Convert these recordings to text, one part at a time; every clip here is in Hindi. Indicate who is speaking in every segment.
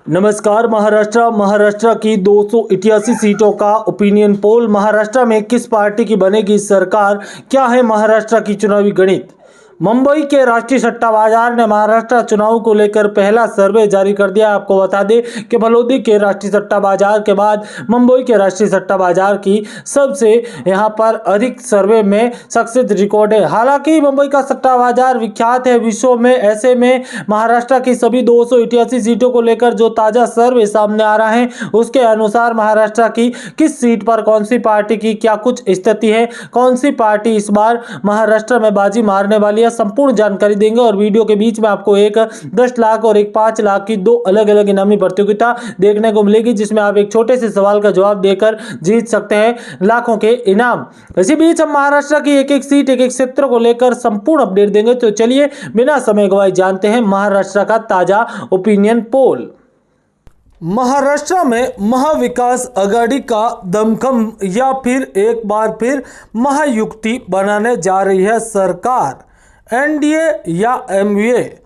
Speaker 1: नमस्कार। महाराष्ट्र की 288 सीटों का ओपिनियन पोल। महाराष्ट्र में किस पार्टी की बनेगी सरकार, क्या है महाराष्ट्र की चुनावी गणित। मुंबई के राष्ट्रीय सट्टा बाजार ने महाराष्ट्र चुनाव को लेकर पहला सर्वे जारी कर दिया। आपको बता दें कि बलौदी के राष्ट्रीय सट्टा बाजार के बाद मुंबई के राष्ट्रीय सट्टा बाजार की सबसे यहां पर अधिक सर्वे में सक्सेस रिकॉर्ड है। हालांकि मुंबई का सट्टा बाजार विख्यात है विश्व में, ऐसे में महाराष्ट्र की सभी 288 सीटों को लेकर जो ताजा सर्वे सामने आ रहा है उसके अनुसार महाराष्ट्र की किस सीट पर कौन सी पार्टी की क्या कुछ स्थिति है, कौन सी पार्टी इस बार महाराष्ट्र में बाजी मारने वाली है, संपूर्ण जानकारी देंगे। और वीडियो के बीच में आपको एक 10 लाख और एक 5 लाख की दो अलग अलग इनामी प्रतियोगिता देखने को मिलेगी, जिसमें आप एक छोटे से सवाल का जवाब देकर जीत सकते हैं लाखों के इनाम। इसी बीच हम महाराष्ट्र की एक एक सीट, एक एक क्षेत्र को लेकर संपूर्ण अपडेट देंगे। तो चलिए बिना समय गवाए जानते हैं महाराष्ट्र का ताजा ओपिनियन पोल। महाराष्ट्र में महाविकास आघाड़ी का दमखम या फिर एक बार फिर महायुति बनाने जा रही है सरकार, एनडीए या एमवीए।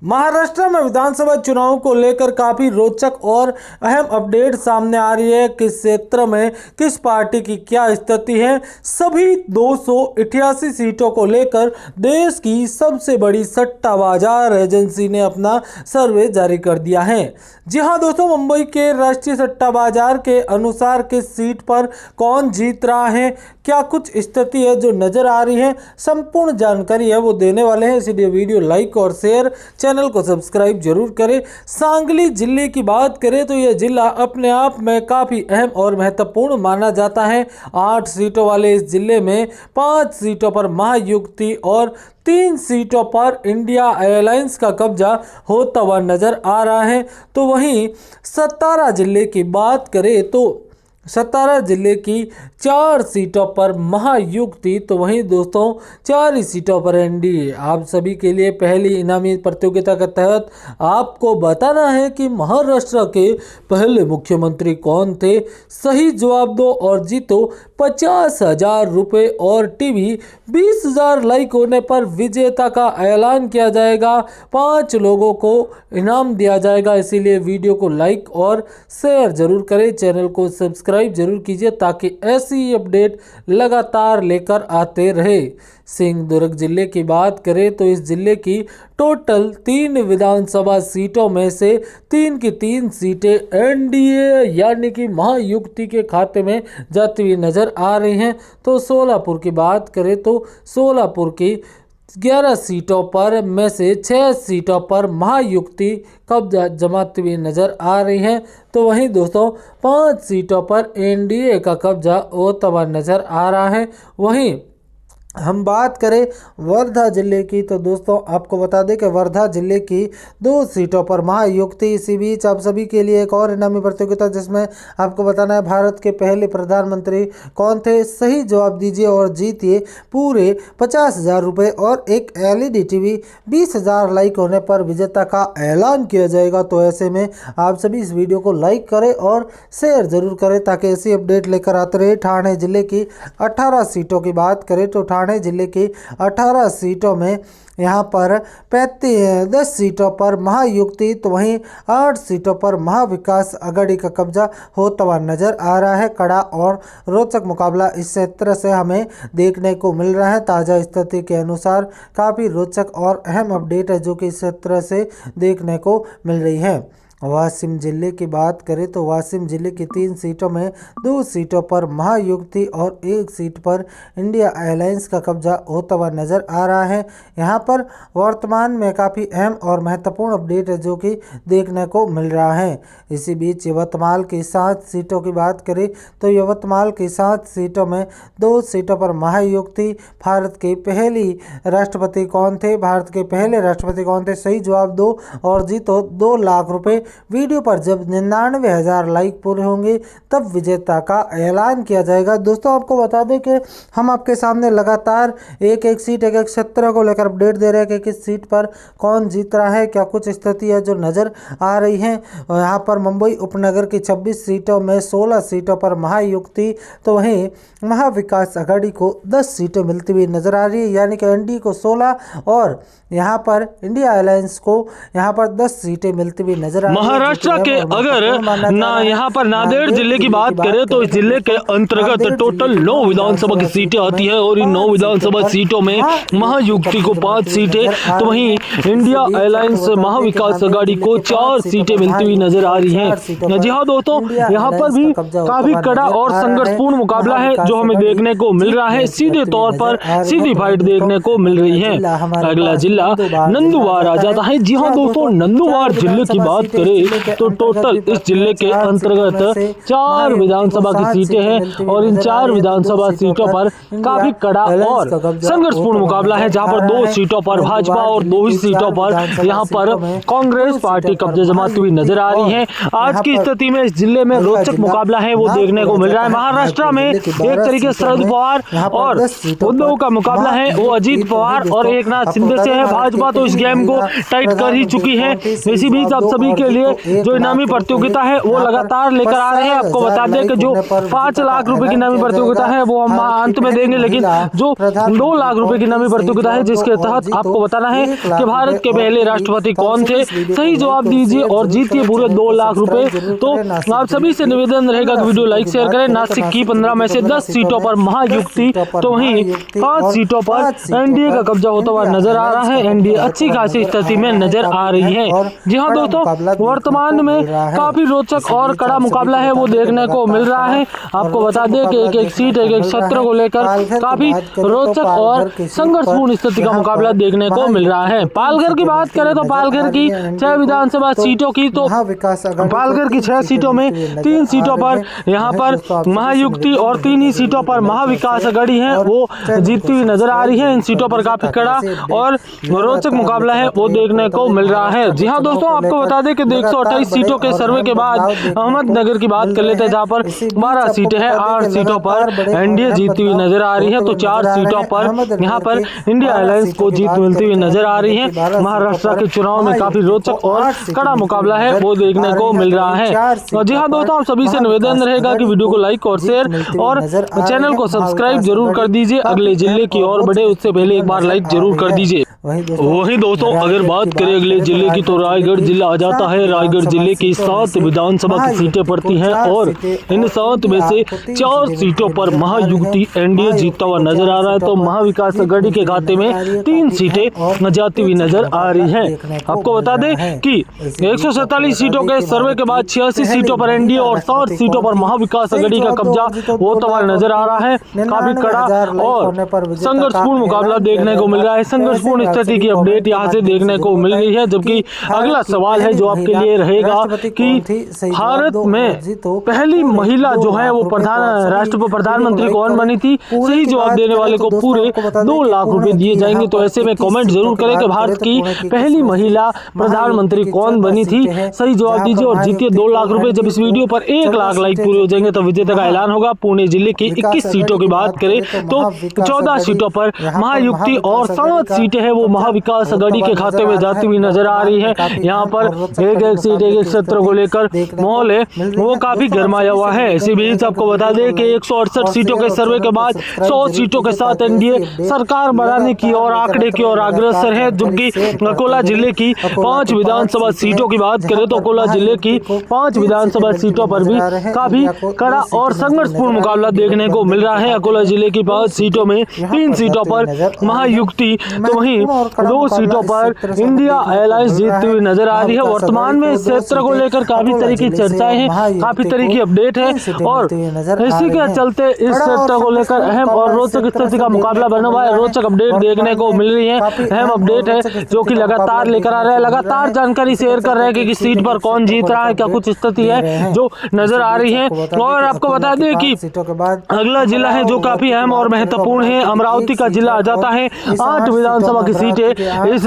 Speaker 1: महाराष्ट्र में विधानसभा चुनाव को लेकर काफी रोचक और अहम अपडेट सामने आ रही है। किस क्षेत्र में किस पार्टी की क्या स्थिति है। सभी 288 सीटों को लेकर देश की सबसे बड़ी सट्टा बाजार एजेंसी ने अपना सर्वे जारी कर दिया है। जी हां दोस्तों, मुंबई के राष्ट्रीय सट्टा बाजार के अनुसार किस सीट पर कौन जीत रहा है, क्या कुछ स्थिति है जो नजर आ रही है, संपूर्ण जानकारी है वो देने वाले हैं। इसलिए वीडियो लाइक और शेयर, चैनल को सब्सक्राइब जरूर करें। सांगली जिले की बात करें तो यह जिला अपने आप में काफी अहम और महत्वपूर्ण माना जाता है। 8 सीटों वाले इस जिले में 5 सीटों पर महायुति और 3 सीटों पर इंडिया एयरलाइंस का कब्जा होता हुआ नजर आ रहा है। तो वहीं सतारा जिले की बात करें तो सतारा जिले की 4 सीटों पर महायुति, तो वहीं दोस्तों 4 ही सीटों पर एनडीए। आप सभी के लिए पहली इनामी प्रतियोगिता के तहत आपको बताना है कि महाराष्ट्र के पहले मुख्यमंत्री कौन थे। सही जवाब दो और जीतो 50,000 रुपये और टीवी 20,000 लाइक होने पर विजेता का ऐलान किया जाएगा। 5 लोगों को इनाम दिया जाएगा। इसीलिए वीडियो को लाइक और शेयर जरूर करें, चैनल को सब्सक्राइब जरूर कीजिए ताकि ऐसी अपडेट लगातार लेकर आते रहे। सिंहदुर्ग जिले की बात करें तो इस जिले की टोटल 3 विधानसभा सीटों में से 3 की 3 सीटें एनडीए यानी कि महायुति के खाते में जाती हुई नजर आ रही हैं। तो सोलापुर की बात करें तो सोलापुर की 11 सीटों पर में से 6 सीटों पर महायुति कब्जा जमाती हुई नजर आ रही है। तो वहीं दोस्तों 5 सीटों पर एनडीए का कब्जा होता हुआ नजर आ रहा है। वहीं हम बात करें वर्धा जिले की तो दोस्तों आपको बता दें कि वर्धा जिले की 2 सीटों पर महायुति। इसी बीच आप सभी के लिए एक और इनामी प्रतियोगिता जिसमें आपको बताना है भारत के पहले प्रधानमंत्री कौन थे। सही जवाब दीजिए और जीतिए पूरे 50,000 रुपये और एक एलईडी टीवी। 20,000 लाइक होने पर विजेता का ऐलान किया जाएगा। तो ऐसे में आप सभी इस वीडियो को लाइक करें और शेयर जरूर करें ताकि ऐसी अपडेट लेकर आते रहे। ठाणे जिले की 18 सीटों की बात करें तो ठाणे जिले की 18 सीटों में यहाँ पर 10 सीटों पर महायुति, तो वहीं 8 सीटों पर महाविकास आघाड़ी का कब्जा होता हुआ नजर आ रहा है। कड़ा और रोचक मुकाबला इस क्षेत्र से हमें देखने को मिल रहा है। ताज़ा स्थिति के अनुसार काफ़ी रोचक और अहम अपडेट है जो कि इस क्षेत्र से देखने को मिल रही है। वाशिम जिले की बात करें तो वाशिम जिले की 3 सीटों में 2 सीटों पर महायुति और 1 सीट पर इंडिया एयरलाइंस का कब्जा होता हुआ नजर आ रहा है। यहाँ पर वर्तमान में काफ़ी अहम और महत्वपूर्ण अपडेट है जो कि देखने को मिल रहा है। इसी बीच यवतमाल की 7 सीटों की बात करें तो यवतमाल की 7 सीटों में 2 सीटों पर महायुति। भारत के पहली राष्ट्रपति कौन थे, भारत के पहले राष्ट्रपति कौन थे, सही जवाब दो और जीतो 2 लाख रुपए। वीडियो पर जब 99,000 लाइक पूरे होंगे तब विजेता का ऐलान किया जाएगा। दोस्तों आपको बता दें कि हम आपके सामने लगातार एक एक सीट, एक एक क्षेत्र को लेकर अपडेट दे रहे हैं कि किस सीट पर कौन जीत रहा है, क्या कुछ स्थिति है जो नज़र आ रही है। यहाँ पर मुंबई उपनगर की 26 सीटों में 16 सीटों पर महायुति, तो वहीं महाविकास आघाड़ी को 10 सीटें मिलती हुई नजर आ रही है, यानी कि एनडीए को 16 और यहाँ पर इंडिया अलायंस को यहाँ पर 10 सीटें मिलती हुई नजर आ रही है।
Speaker 2: महाराष्ट्र के अगर ना यहाँ पर नांदेड़ जिले की बात करें तो इस जिले के अंतर्गत टोटल 9 विधानसभा की सीटें आती है और इन 9 विधानसभा सीटों में महायुक्ति को 5 सीटें तो वहीं इंडिया अलायंस महाविकास अघाड़ी को 4 सीटें मिलती हुई नजर आ रही हैं। जी हाँ दोस्तों, यहाँ पर भी काफी कड़ा और संघर्षपूर्ण मुकाबला है जो हमें देखने को मिल रहा है। सीधे तौर पर सीधी फाइट देखने को मिल रही है। अगला जिला नंदुरबार आ जाता है। जी हाँ दोस्तों, नंदुरबार जिले की बात करें तो टोटल इस जिले के अंतर्गत 4 विधानसभा की सीटें हैं और इन 4 विधानसभा सीटों पर काफी कड़ा और संघर्षपूर्ण मुकाबला है, जहां पर 2 सीटों पर भाजपा और 2 ही सीटों पर यहां पर कांग्रेस पार्टी कब्जे जमाती हुई नजर आ रही है। आज की स्थिति में इस जिले में रोचक मुकाबला है वो देखने को मिल रहा है। महाराष्ट्र में एक तरीके से शरद पवार और उद्धव का मुकाबला है वो अजीत पवार और एकनाथ शिंदे से है। भाजपा तो इस गेम को टाइट कर ही चुकी है। इसी बीच आप सभी के लिए जो इनामी प्रतियोगिता है वो लगातार लेकर आ रहे हैं। आपको बता दें कि जो 5 लाख रुपए की इनामी प्रतियोगिता है वो हम अंत में देंगे, लेकिन जो 2 लाख रुपए की इनामी प्रतियोगिता है जिसके तहत आपको बताना है कि भारत के पहले राष्ट्रपति कौन थे, सही जवाब दीजिए और जीतिए पूरे 2 लाख रुपए। तो आप सभी से निवेदन रहेगा कि वीडियो लाइक शेयर करें। नासिक की 15 में से 10 सीटों पर महायुक्ति तो वहीं 5 सीटों पर एनडीए का कब्जा होता हुआ नजर आ रहा है। एनडीए अच्छी खासी स्थिति में नजर आ रही है। जी हाँ दोस्तों, वर्तमान में काफी रोचक और कड़ा मुकाबला है वो देखने को मिल रहा है। आपको बता दें कि एक सीट एक क्षेत्र को लेकर काफी रोचक और संघर्षपूर्ण स्थिति का मुकाबला देखने को मिल रहा है। पालघर की बात करें तो पालघर की 6 विधानसभा सीटों की तो पालघर की 6 सीटों में 3 सीटों पर यहाँ पर महायुक्ति और 3 ही सीटों पर महाविकास अघाड़ी है वो जीतती हुई नजर आ रही है। इन सीटों पर काफी कड़ा और रोचक मुकाबला है वो देखने को मिल रहा है। जी हाँ दोस्तों, आपको बता दें कि 128 सीटों के सर्वे के बाद अहमदनगर की बात कर लेते हैं, जहाँ पर 12 सीटें हैं। 8 सीटों पर एनडीए जीतती हुई नजर आ रही है तो 4 सीटों पर यहाँ पर इंडिया अलायंस को जीत मिलती हुई नजर आ रही है। महाराष्ट्र के चुनाव में काफी रोचक और कड़ा मुकाबला है वो देखने को मिल रहा है। जी हाँ दोस्तों, आप सभी से निवेदन रहेगा कि वीडियो को लाइक और शेयर और चैनल को सब्सक्राइब जरूर कर दीजिए। अगले जिले की ओर बढ़े उससे पहले एक बार लाइक जरूर कर दीजिए। वहीं दोस्तों, अगर बात करें अगले जिले की तो रायगढ़ जिला आ जाता है। रायगढ़ जिले की 7 विधानसभा की सीटें पड़ती हैं और इन 7 में से 4 सीटों पर महायुक्ति एनडीए जीतता हुआ नजर आ रहा है तो महाविकास अघाड़ी के खाते में 3 सीटें जाती हुई नजर आ रही हैं। आपको बता दें कि 147 सीटों के सर्वे के बाद 86 सीटों पर एनडीए और 60 सीटों पर महाविकास अघाड़ी का कब्जा होता हुआ नजर आ रहा है। काफी कड़ा और संघर्षपूर्ण मुकाबला देखने को मिल रहा है। संघर्षपूर्ण स्थिति की अपडेट यहाँ से देखने को मिल रही है। जबकि अगला सवाल है जो आपके लिए रहेगा कि भारत में पहली महिला जो है वो प्रधानमंत्री कौन बनी थी। सही जवाब देने वाले को पूरे 2 लाख रुपए दिए जाएंगे। तो ऐसे में कमेंट जरूर करें कि भारत की पहली महिला प्रधानमंत्री कौन बनी थी। सही जवाब दीजिए और जीतिए 2 लाख रुपए। जब इस वीडियो पर 1 लाख लाइक पूरे हो जाएंगे तो विजेता का ऐलान होगा। पुणे जिले की 21 सीटों की बात करें तो 14 सीटों पर महायुक्ति और 7 सीटें हैं वो महाविकास अघाड़ी के खाते में जाती हुई नजर आ रही है। यहाँ पर एक सीट एक क्षेत्र को लेकर माहौल है वो काफी गर्माया हुआ है। इसी बीच आपको बता दें कि 168 सीटों के सर्वे के बाद 100 सीटों के साथ एनडीए सरकार बनाने की और आंकड़े की ओर अग्रसर है। जबकि अकोला जिले की 5 विधानसभा सीटों की बात करें तो अकोला जिले की 5 विधानसभा सीटों पर भी काफी कड़ा और संघर्षपूर्ण मुकाबला देखने को मिल रहा है। अकोला जिले की 5 सीटों में 3 सीटों पर महायुक्ति तो वहीं 2 सीटों पर इंडिया अलायंस जीतती हुई नजर आ रही है। वर्तमान में इस क्षेत्र को लेकर काफी तरह की चर्चाएं हैं, काफी तरह की अपडेट है और इसी के चलते इस क्षेत्र को लेकर अहम और रोचक स्थिति का मुकाबला बना हुआ है। रोचक अपडेट देखने को मिल रही है, अहम अपडेट है जो कि लगातार लेकर आ रहे हैं, लगातार जानकारी शेयर कर रहे हैं कि किस सीट पर कौन जीत रहा है, क्या कुछ स्थिति है जो नजर आ रही है। और आपको बता दें कि अगला जिला है जो काफी अहम और महत्वपूर्ण है, अमरावती का जिला आ जाता है। 8 विधानसभा की सीटें इस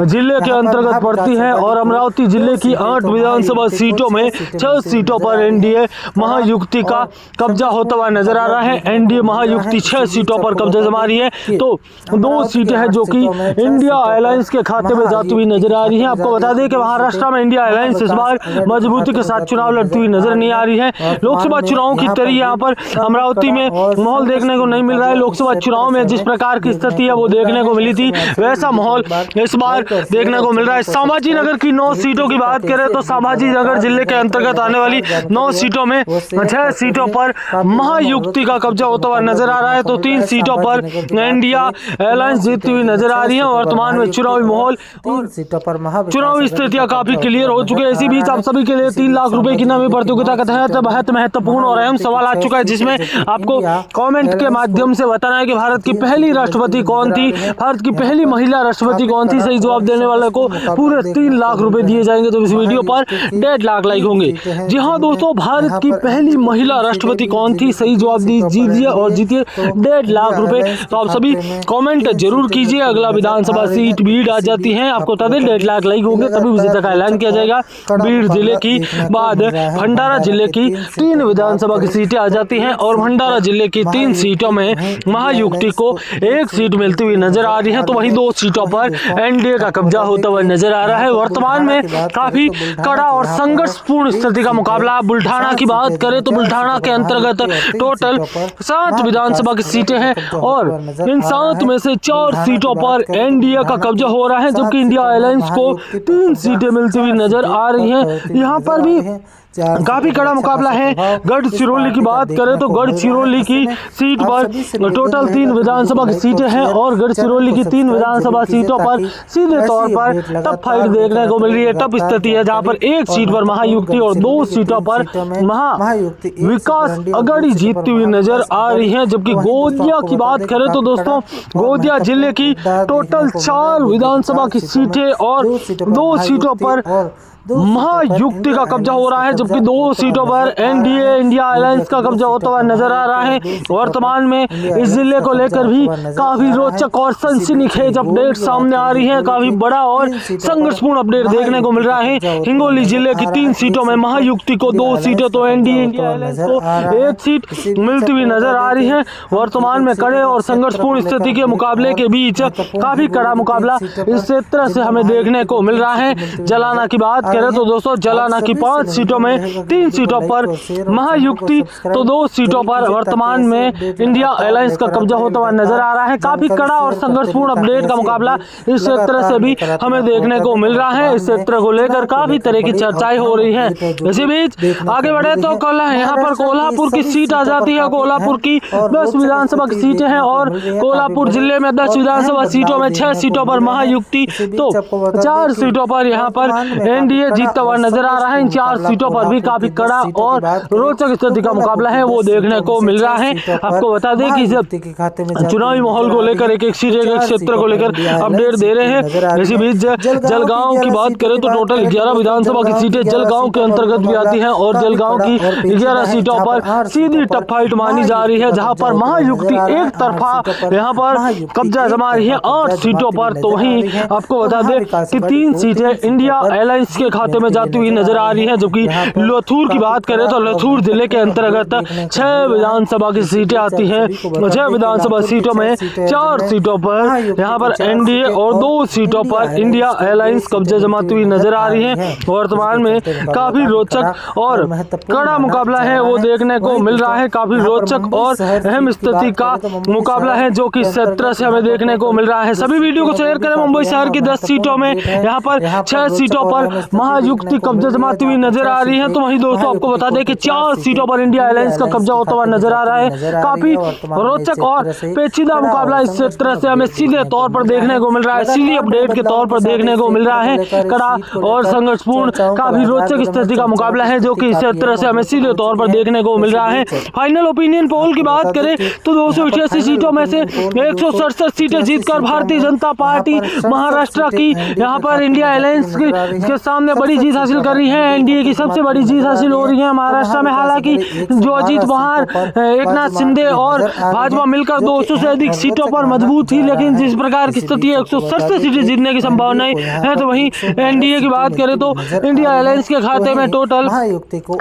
Speaker 2: जिले के अंतर्गत पड़ती है और अमरावती जिले की 8 विधानसभा सीटों में 6 सीटों पर एनडीए महायुक्ति का कब्जा होता हुआ नजर आ रहा है। एनडीए महायुक्ति 6 सीटों पर कब्जा जमा रही है तो 2 सीटें हैं जो कि इंडिया अलायंस के खाते में जाती हुई नजर आ रही है। आपको बता दें कि महाराष्ट्र में इंडिया अलायंस इस बार मजबूती के साथ चुनाव लड़ती हुई नजर नहीं आ रही है। लोकसभा चुनाव की तरह यहाँ पर अमरावती में माहौल देखने को नहीं मिल रहा है। लोकसभा चुनाव में जिस प्रकार की स्थिति है वो देखने को मिली थी वैसा माहौल इस बार देखने को मिल रहा है। संभाजी नगर की 9 सीटों की बात करें तो संभाजी नगर जिले के अंतर्गत आने वाली 9 सीटों में 6 सीटों पर महायुक्ति का कब्जा होता हुआ नजर आ रहा है, तो 3 सीटों पर इंडिया अलायंस जीतती हुई नजर आ रही है। वर्तमान में चुनावी माहौल और चुनावी स्थितियां काफी क्लियर हो चुकी है। इसी बीच आप सभी के लिए 3 लाख रुपए की नवी प्रतियोगिता का तहत बहुत महत्वपूर्ण और अहम सवाल आ चुका है, जिसमें आपको कमेंट के माध्यम से बताना है कि भारत की पहली राष्ट्रपति कौन थी, भारत की पहली महिला राष्ट्रपति कौन थी। सही जवाब देने वाले को पूरे 3 लाख रुपए दिए जाएंगे। तो इस वीडियो पर 1.5 लाख लाइक होंगे। जी हाँ दोस्तों, भारत की पहली महिला राष्ट्रपति कौन थी, सही जवाब दीजिए और जीतिए 1.5 लाख रुपए। तो आप सभी कमेंट जरूर कीजिए। अगला विधानसभा सीट बीड आ जाती है, आपको बता दें 1.5 लाख लाइक होंगे तभी विजेता का ऐलान किया जाएगा। बीड जिले की बाद भंडारा जिले की 3 विधानसभा की सीटें आ जाती हैं और भंडारा जिले की 3 सीटों में महायुक्ति को 1 सीट मिलती हुई नजर आ रही है, तो वहीं 2 सीटों पर एनडीए का कब्जा होता हुआ नजर आ रहा है। वर्तमान में काफी कड़ा और संघर्षपूर्ण स्थिति का मुकाबला। बुल्ढाना की बात करें तो बुल्ढाना के अंतर्गत टोटल 7 विधानसभा की सीटें हैं और इन 7 में से 4 सीटों पर एनडीए का कब्जा हो रहा है, जबकि इंडिया अलायंस को 3 सीटें मिलती हुई नजर आ रही हैं। यहाँ पर भी काफी कड़ा मुकाबला है। गढ़चिरौली की बात करें तो गढ़चिरौली की सीट पर टोटल 3 विधानसभा की सीटें हैं और गढ़चिरौली की 3 विधानसभा सीटों पर सीधे तौर पर टफ फाइट देखने को मिल रही है। टफ स्थिति है, जहां पर 1 सीट पर महायुक्ति और 2 सीटों पर विकास अघाड़ी जीतती हुई नजर आ रही है। जबकि गोंदिया की बात करें तो दोस्तों, गोंदिया जिले की टोटल 4 विधानसभा की सीटें और 2 सीटों पर महायुक्ति का कब्जा हो रहा है, जबकि 2 सीटों पर एनडीए इंडिया अलायंस का कब्जा होता हुआ नजर आ रहा है। वर्तमान में इस जिले को लेकर भी काफी रोचक और सनसनीखेज अपडेट सामने आ रही है। काफी बड़ा और संघर्षपूर्ण अपडेट देखने को मिल रहा है। हिंगोली जिले की 3 सीटों में महायुक्ति को 2 सीटें तो एनडीए इंडिया अलायंस को 1 सीट मिलती हुई नजर आ रही है। वर्तमान में कड़े और संघर्षपूर्ण स्थिति के मुकाबले के बीच काफी कड़ा मुकाबला इस क्षेत्र से हमें देखने को मिल रहा है। जलाना की बात करें तो दोस्तों, जलाना की 5 सीटों में 3 सीटों पर महायुक्ति तो 2 सीटों पर वर्तमान में इंडिया अलायंस का कब्जा होता हुआ नजर आ रहा है। काफी कड़ा और संघर्षपूर्ण अपडेट का मुकाबला इस क्षेत्र से भी हमें देखने को मिल रहा है। इस क्षेत्र को लेकर काफी तरह की चर्चाएं हो रही हैं। इसी बीच आगे बढ़े तो कल यहाँ पर कोल्हापुर की सीट आ जाती है। कोल्हापुर की 10 विधानसभा की सीटें हैं और कोल्हापुर जिले में 10 विधानसभा सीटों में 6 सीटों पर महायुक्ति तो 4 सीटों पर यहाँ पर एनडीए जीतता हुआ नजर आ रहा है। इन 4 सीटों पर भी काफी कड़ा और रोचक स्थिति का मुकाबला है वो देखने को मिल रहा है। आपको बता दें कि जब चुनावी माहौल को लेकर एक क्षेत्र को लेकर अपडेट दे रहे हैं। इसी बीच जलगांव की बात करें तो टोटल 11 विधानसभा की सीटें जलगांव के अंतर्गत भी आती हैं और जलगांव की 11 सीटों पर सीधी टफ फाइट मानी जा रही है, जहां पर महायुक्ति एक तरफा यहाँ पर कब्जा जमा रही है 8 सीटों पर। तो वहीं आपको बता दें कि 3 सीटें इंडिया अलायंस के खाते में जाती हुई नजर आ रही है। जबकि लथूर की बात करें तो लथूर जिले के अंतर्गत 6 विधानसभा की सीटें आती हैं। 6 विधानसभा सीटों में 4 सीटों पर यहाँ पर एनडीए और 2 सीटों पर इंडिया अलायंस कब्जा जमाती हुई नजर आ रही है। वर्तमान में काफी रोचक और कड़ा मुकाबला है वो देखने को मिल रहा है। काफी रोचक और अहम स्थिति का मुकाबला है जो कि क्षेत्र से हमें देखने को मिल रहा है। सभी वीडियो को शेयर करें। मुंबई शहर की 10 सीटों में यहाँ पर 6 सीटों पर महायुक्ति कब्जा जमाती हुई नजर आ रही है। तो वहीं दोस्तों आपको बता दें कि 4 सीटों पर इंडिया अलायंस का कब्जा होता हुआ नजर आ रहा है। काफी रोचक और पेचीदा मुकाबला इस क्षेत्र से हमें सीधे तौर पर देखने को मिल रहा है, सीधी अपडेट के तौर पर देखने को मिल रहा है। कड़ा और संघर्षपूर्ण काफी रोचक स्थिति का मुकाबला है जो कि इस क्षेत्र से हमें सीधे तौर पर देखने को मिल रहा है। फाइनल ओपिनियन पोल की बात करें तो 288 सीटों में से 167 सीटें जीतकर भारतीय जनता पार्टी महाराष्ट्र की यहाँ पर इंडिया अलायंस के सामने बड़ी जीत हासिल कर रही है। एनडीए की सबसे बड़ी जीत हासिल हो रही है महाराष्ट्र में। हालांकि जो अजीत पवार, एकनाथ शिंदे और भाजपा मिलकर 200 से अधिक सीटों पर मजबूत थी, लेकिन जिस प्रकार की स्थिति है 167 सीटें जीतने की संभावनाएं है। तो वहीं एनडीए की बात करें तो इंडिया अलायंस के खाते में टोटल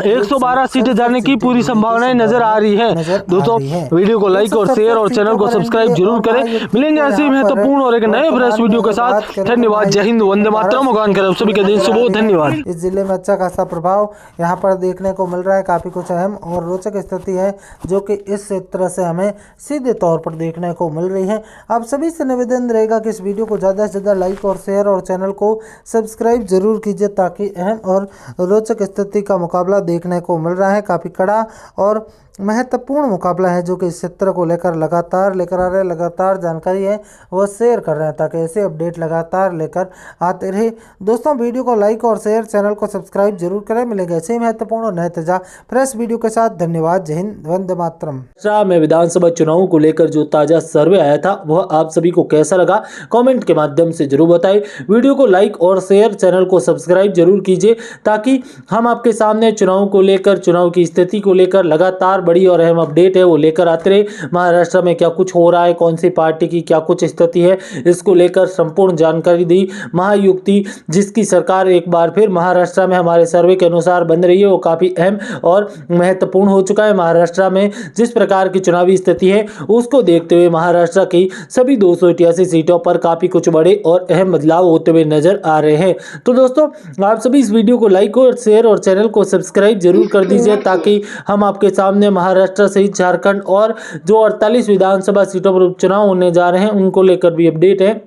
Speaker 2: 112 सीटें जाने की पूरी संभावनाएं नजर आ रही है। दोस्तों वीडियो को लाइक और शेयर और चैनल को सब्सक्राइब जरूर करें। मिलेंगे ऐसे महत्वपूर्ण और एक नए फ्रेश वीडियो के साथ। धन्यवाद। जय हिंद, वंदे मातरम। भगवान करे सभी के दिन शुभ धन्यवाद।
Speaker 3: इस जिले में अच्छा खासा प्रभाव यहाँ पर देखने को मिल रहा है। काफ़ी कुछ अहम और रोचक स्थिति है जो कि इस क्षेत्र से हमें सीधे तौर पर देखने को मिल रही है। आप सभी से निवेदन रहेगा कि इस वीडियो को ज़्यादा से ज़्यादा लाइक और शेयर और चैनल को सब्सक्राइब जरूर कीजिए ताकि अहम और रोचक स्थिति का मुकाबला देखने को मिल रहा है। काफ़ी कड़ा और महत्वपूर्ण मुकाबला है जो कि इस क्षेत्र को लेकर लगातार लेकर आ रहे हैं, लगातार जानकारी है वो शेयर कर रहे हैं ताकि ऐसे अपडेट लगातार लेकर आते रहे। दोस्तों वीडियो को लाइक और शेयर, चैनल को सब्सक्राइब जरूर करें। मिलेंगे ऐसे ही महत्वपूर्ण और नए ताजा फ्रेश वीडियो के साथ। धन्यवाद। जय हिंद, वंदे मातरम।
Speaker 1: महाराष्ट्र में विधानसभा चुनावों को लेकर जो ताजा सर्वे आया था वह आप सभी को कैसा लगा कमेंट के माध्यम से जरूर बताएं। वीडियो को लाइक और शेयर, चैनल को सब्सक्राइब जरूर कीजिए ताकि हम आपके सामने चुनाव को लेकर, चुनाव की स्थिति को लेकर लगातार बड़ी और अहम अपडेट है वो लेकर आते रहे। महाराष्ट्र में क्या कुछ हो रहा है, कौन सी पार्टी की क्या कुछ स्थिति है, इसको लेकर संपूर्ण जानकारी दी महायुक्ति, जिसकी सरकार एक बार फिर महाराष्ट्र में हमारे सर्वे के अनुसार बन रही है, वो काफी अहम और महत्वपूर्ण हो चुका है। महाराष्ट्र में जिस प्रकार की चुनावी स्थिति है उसको देखते हुए महाराष्ट्र की सभी 288 सीटों पर काफी कुछ बड़े और अहम बदलाव होते हुए नजर आ रहे हैं। तो दोस्तों आप सभी इस वीडियो को लाइक और शेयर और चैनल को सब्सक्राइब जरूर कर दीजिए ताकि हम आपके सामने महाराष्ट्र सहित झारखंड और जो 48 विधानसभा सीटों पर उपचुनाव होने जा रहे हैं उनको लेकर भी अपडेट है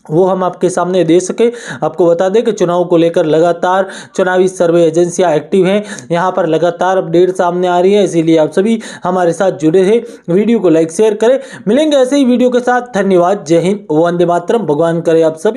Speaker 1: वो हम आपके सामने दे सके। आपको बता दें कि चुनाव को लेकर लगातार चुनावी सर्वे एजेंसियां एक्टिव हैं, यहां पर लगातार अपडेट सामने आ रही है, इसीलिए आप सभी हमारे साथ जुड़े रहे। वीडियो को लाइक शेयर करें। मिलेंगे ऐसे ही वीडियो के साथ। धन्यवाद। जय हिंद, वंदे मातरम। भगवान करे आप सभी